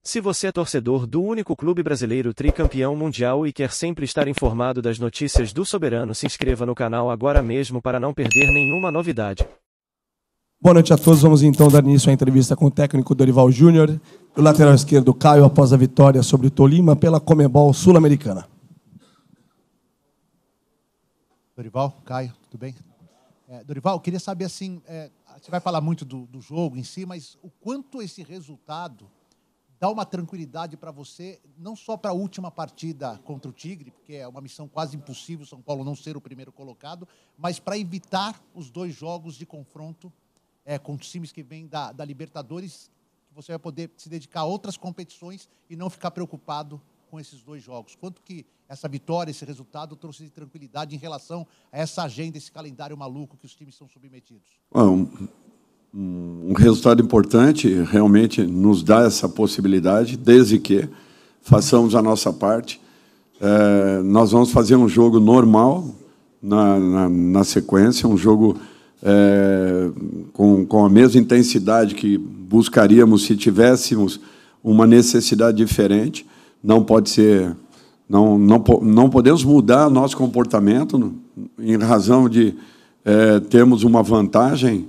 Se você é torcedor do único clube brasileiro tricampeão mundial e quer sempre estar informado das notícias do Soberano, se inscreva no canal agora mesmo para não perder nenhuma novidade. Boa noite a todos. Vamos então dar início à entrevista com o técnico Dorival Júnior, o lateral esquerdo Caio, após a vitória sobre o Tolima pela Conmebol Sul-Americana. Dorival, Caio, tudo bem? Dorival, eu queria saber assim, você vai falar muito do jogo em si, mas o quanto esse resultado dá uma tranquilidade para você, não só para a última partida contra o Tigre, porque é uma missão quase impossível São Paulo não ser o primeiro colocado, mas para evitar os dois jogos de confronto com os times que vêm da Libertadores, que você vai poder se dedicar a outras competições e não ficar preocupado com esses dois jogos. Quanto que essa vitória, esse resultado trouxe de tranquilidade em relação a essa agenda, esse calendário maluco que os times são submetidos? Um resultado importante realmente nos dá essa possibilidade, desde que façamos a nossa parte. Nós vamos fazer um jogo normal na sequência, um jogo com a mesma intensidade que buscaríamos se tivéssemos uma necessidade diferente. Não pode ser, não podemos mudar nosso comportamento em razão de termos uma vantagem.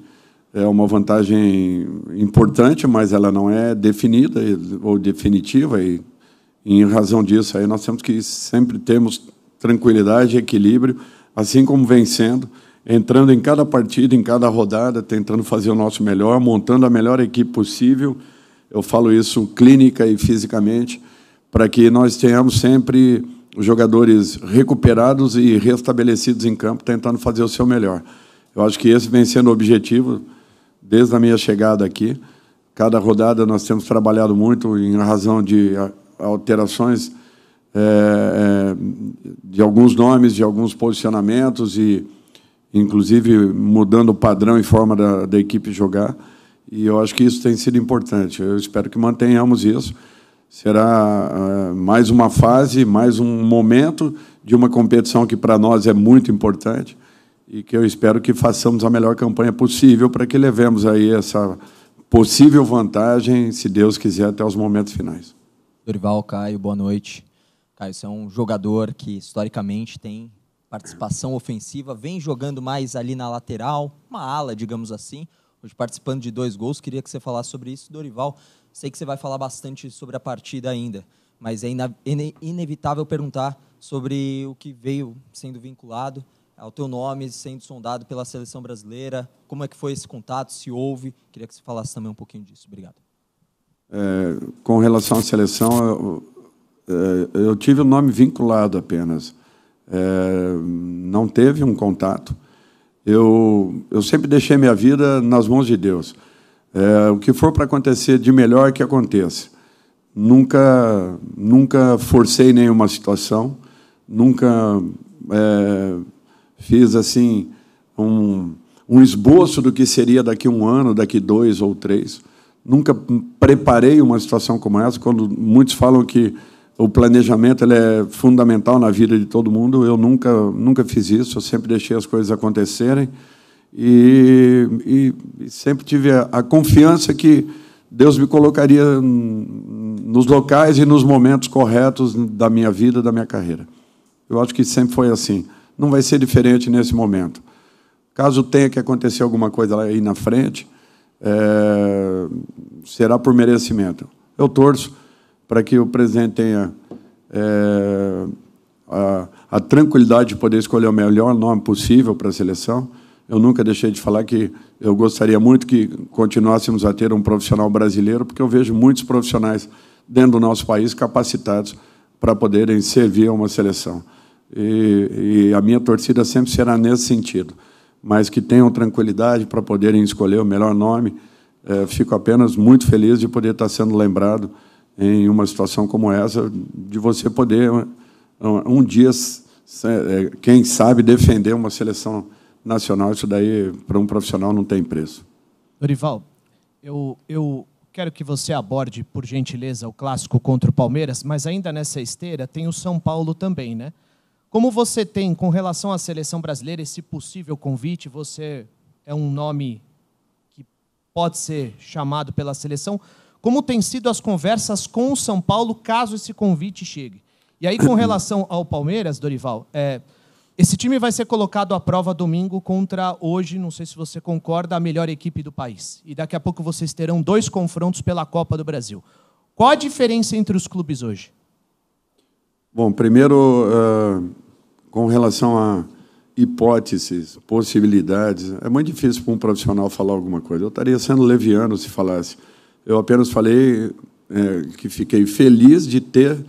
É uma vantagem importante, mas ela não é definida ou definitiva, e em razão disso aí nós temos que sempre termos tranquilidade e equilíbrio, assim como vencendo, entrando em cada partida, em cada rodada, tentando fazer o nosso melhor, montando a melhor equipe possível. Eu falo isso clínica e fisicamente, para que nós tenhamos sempre os jogadores recuperados e restabelecidos em campo, tentando fazer o seu melhor. Eu acho que esse vem sendo o objetivo desde a minha chegada aqui. Cada rodada nós temos trabalhado muito em razão de alterações de alguns nomes, de alguns posicionamentos e, inclusive, mudando o padrão e forma da equipe jogar. E eu acho que isso tem sido importante. Eu espero que mantenhamos isso. Será mais uma fase, mais um momento de uma competição que, para nós, é muito importante, e que eu espero que façamos a melhor campanha possível para que levemos aí essa possível vantagem, se Deus quiser, até os momentos finais. Dorival, Caio, boa noite. Caio, você é um jogador que, historicamente, tem participação ofensiva, vem jogando mais ali na lateral, uma ala, digamos assim, hoje participando de 2 gols. Queria que você falasse sobre isso, Dorival. Sei que você vai falar bastante sobre a partida ainda, mas é inevitável perguntar sobre o que veio sendo vinculado ao teu nome, sendo sondado pela seleção brasileira. Como é que foi esse contato, se houve? Queria que você falasse também um pouquinho disso. Obrigado. Com relação à seleção, eu tive o nome vinculado apenas. Não teve um contato. Eu sempre deixei minha vida nas mãos de Deus. O que for para acontecer de melhor, que aconteça. Nunca forcei nenhuma situação, nunca fiz assim um esboço do que seria daqui 1 ano, daqui 2 ou 3. Nunca preparei uma situação como essa. Quando muitos falam que o planejamento ele é fundamental na vida de todo mundo, eu nunca fiz isso. Eu sempre deixei as coisas acontecerem e sempre tive a confiança que Deus me colocaria nos locais e nos momentos corretos da minha vida, da minha carreira. Eu acho que sempre foi assim. Não vai ser diferente nesse momento. Caso tenha que acontecer alguma coisa aí na frente, será por merecimento. Eu torço para que o presidente tenha a tranquilidade de poder escolher o melhor nome possível para a seleção. Eu nunca deixei de falar que eu gostaria muito que continuássemos a ter um profissional brasileiro, porque eu vejo muitos profissionais dentro do nosso país capacitados para poderem servir a uma seleção. E a minha torcida sempre será nesse sentido, mas que tenham tranquilidade para poderem escolher o melhor nome. Fico apenas muito feliz de poder estar sendo lembrado em uma situação como essa, de você poder, um dia, quem sabe, defender uma seleção nacional. Isso daí, para um profissional, não tem preço. Dorival, eu quero que você aborde, por gentileza, o clássico contra o Palmeiras, mas ainda nessa esteira tem o São Paulo também, né? Como você tem, com relação à seleção brasileira, esse possível convite? Você é um nome que pode ser chamado pela seleção. como têm sido as conversas com o São Paulo, caso esse convite chegue. E aí, com relação ao Palmeiras, Dorival, esse time vai ser colocado à prova domingo contra, hoje, não sei se você concorda, a melhor equipe do país. E daqui a pouco vocês terão 2 confrontos pela Copa do Brasil. Qual a diferença entre os clubes hoje? Bom, primeiro, com relação a hipóteses, possibilidades, é muito difícil para um profissional falar alguma coisa. Eu estaria sendo leviano se falasse. Eu apenas falei que fiquei feliz de ter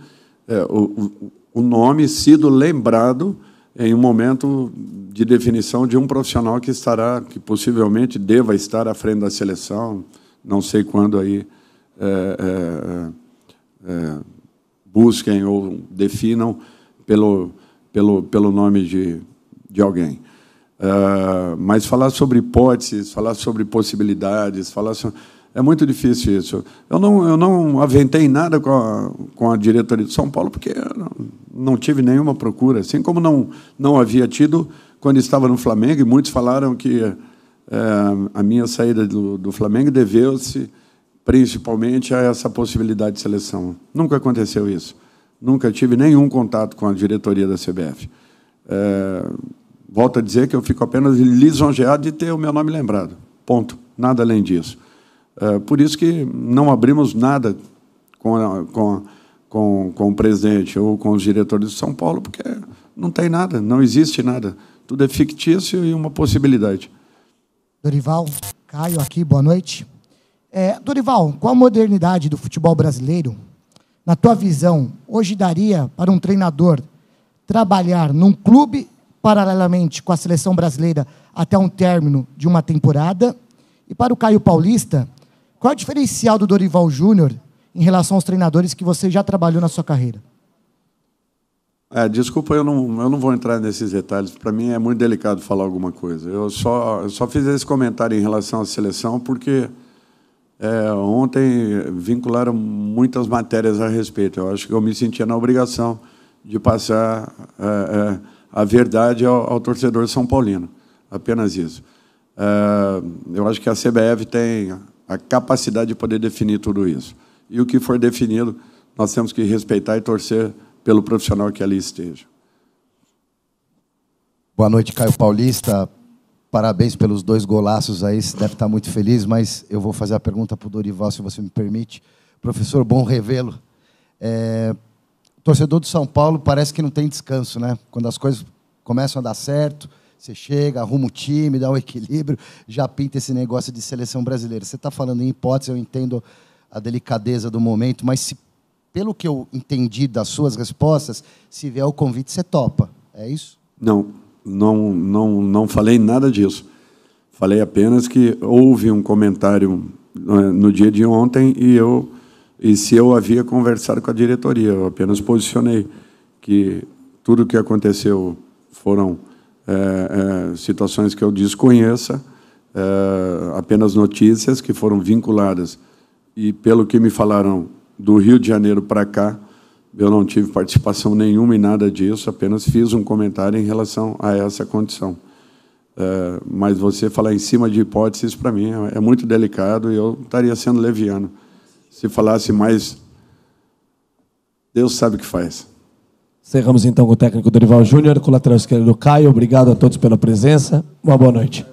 o nome sido lembrado em um momento de definição de um profissional que possivelmente deva estar à frente da seleção, não sei quando aí busquem ou definam pelo nome de alguém. Mas falar sobre hipóteses, falar sobre possibilidades, é muito difícil isso. Eu não aventei nada com a diretoria de São Paulo, porque não tive nenhuma procura, assim como não havia tido quando estava no Flamengo, e muitos falaram que a minha saída do Flamengo deveu-se principalmente a essa possibilidade de seleção. Nunca aconteceu isso. Nunca tive nenhum contato com a diretoria da CBF. Volto a dizer que eu fico apenas lisonjeado de ter o meu nome lembrado. Ponto. Nada além disso. Por isso que não abrimos nada com o presidente ou com os diretores de São Paulo, porque não tem nada, não existe nada. Tudo é fictício e uma possibilidade. Dorival, Caio aqui, boa noite. Dorival, qual a modernidade do futebol brasileiro, na tua visão, hoje daria para um treinador trabalhar num clube paralelamente com a seleção brasileira até um término de uma temporada? E para o Caio Paulista, qual é o diferencial do Dorival Júnior em relação aos treinadores que você já trabalhou na sua carreira? Desculpa, eu não vou entrar nesses detalhes. Para mim é muito delicado falar alguma coisa. Eu só fiz esse comentário em relação à seleção porque ontem vincularam muitas matérias a respeito. Eu acho que eu me sentia na obrigação de passar a verdade ao torcedor são paulino. Apenas isso. Eu acho que a CBF tem a capacidade de poder definir tudo isso. E o que for definido, nós temos que respeitar e torcer pelo profissional que ali esteja. Boa noite, Caio Paulista. Parabéns pelos 2 golaços aí, você deve estar muito feliz, mas eu vou fazer a pergunta para o Dorival, se você me permite. Professor, bom revê-lo. Torcedor do São Paulo parece que não tem descanso, né? Quando as coisas começam a dar certo, você chega, arruma o time, dá um equilíbrio, já pinta esse negócio de seleção brasileira. Você está falando em hipótese, eu entendo a delicadeza do momento, mas pelo que eu entendi das suas respostas, se vier o convite, você topa. É isso? Não falei nada disso. Falei apenas que houve um comentário no dia de ontem e se eu havia conversado com a diretoria. Eu apenas posicionei que tudo o que aconteceu foram situações que eu desconheça, apenas notícias que foram vinculadas. E, pelo que me falaram do Rio de Janeiro para cá, eu não tive participação nenhuma em nada disso, apenas fiz um comentário em relação a essa condição. Mas você falar em cima de hipóteses, para mim, é muito delicado e eu estaria sendo leviano. Se falasse mais, Deus sabe o que faz. Encerramos então com o técnico Dorival Júnior, com o lateral esquerdo Caio. Obrigado a todos pela presença. Uma boa noite.